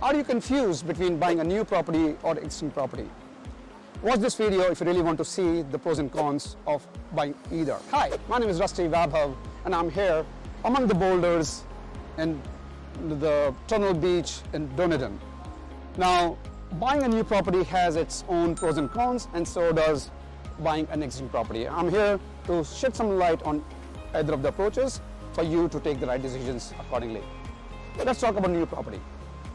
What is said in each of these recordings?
Are you confused between buying a new property or existing property? Watch this video if you really want to see the pros and cons of buying either. Hi, my name is Rasti Vaibhav and I'm here among the boulders in the Tunnel Beach in Dunedin. Now, buying a new property has its own pros and cons, and so does buying an existing property. I'm here to shed some light on either of the approaches for you to take the right decisions accordingly. Let's talk about new property.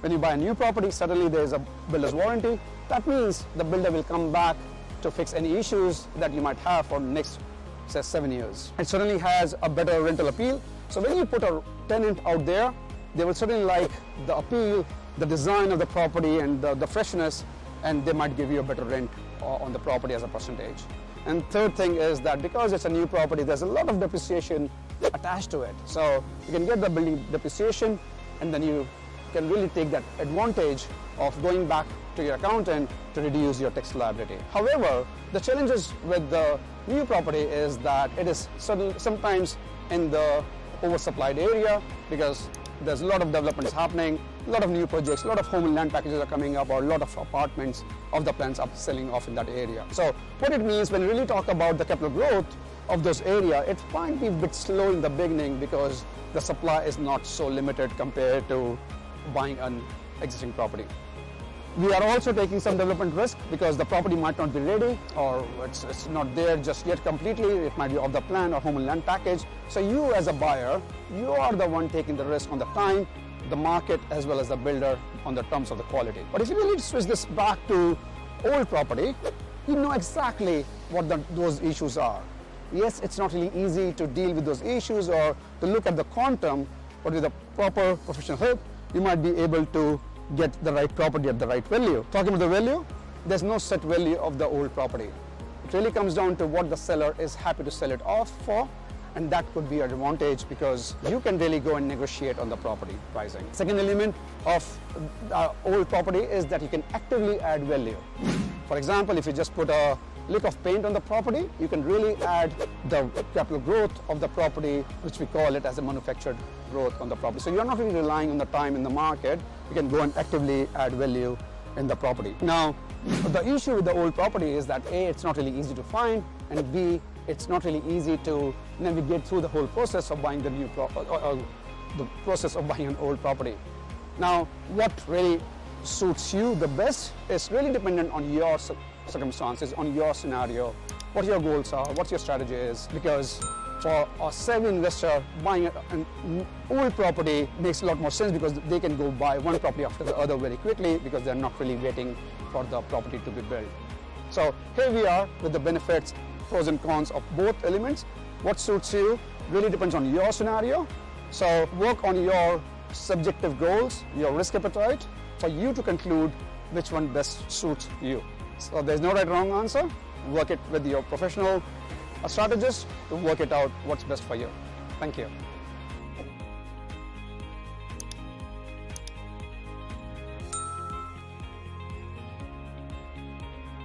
When you buy a new property, suddenly there is a builder's warranty. That means the builder will come back to fix any issues that you might have for the next, say, 7 years. It certainly has a better rental appeal. So when you put a tenant out there, they will certainly like the appeal, the design of the property and the freshness, and they might give you a better rent on the property as a percentage. And third thing is that because it's a new property, there's a lot of depreciation attached to it. So you can get the building depreciation, and then you can really take that advantage of going back to your accountant to reduce your tax liability. However, the challenges with the new property is that it is sometimes in the oversupplied area because there's a lot of developments happening, a lot of new projects, a lot of home and land packages are coming up, or a lot of apartments of the plants are selling off in that area. So what it means when we really talk about the capital growth of those areas, it might be a bit slow in the beginning because the supply is not so limited compared to buying an existing property. We are also taking some development risk because the property might not be ready, or it's not there just yet completely. It might be off the plan or home and land package. So you as a buyer, you are the one taking the risk on the time, the market, as well as the builder on the terms of the quality. But if you really switch this back to old property, you know exactly what those issues are. Yes, it's not really easy to deal with those issues or to look at the quantum, but with the proper professional help, you might be able to get the right property at the right value. Talking about the value, there's no set value of the old property. It really comes down to what the seller is happy to sell it off for, and that could be an advantage because you can really go and negotiate on the property pricing. Second element of old property is that you can actively add value. For example, if you just put a lick of paint on the property, you can really add the capital growth of the property, which we call it as a manufactured growth on the property. So you're not really relying on the time in the market. You can go and actively add value in the property. Now, the issue with the old property is that A, it's not really easy to find, and B, it's not really easy to navigate through the whole process of buying the new the process of buying an old property. Now, what really suits you the best is really dependent on your circumstances, on your scenario, what your goals are, what your strategy is, because for a savvy investor, buying an old property makes a lot more sense because they can go buy one property after the other very quickly because they're not really waiting for the property to be built. So here we are with the benefits, pros and cons of both elements. What suits you really depends on your scenario. So work on your subjective goals, your risk appetite, for you to conclude which one best suits you. So there's no right or wrong answer. Work it with your professional strategist to work it out what's best for you. Thank you.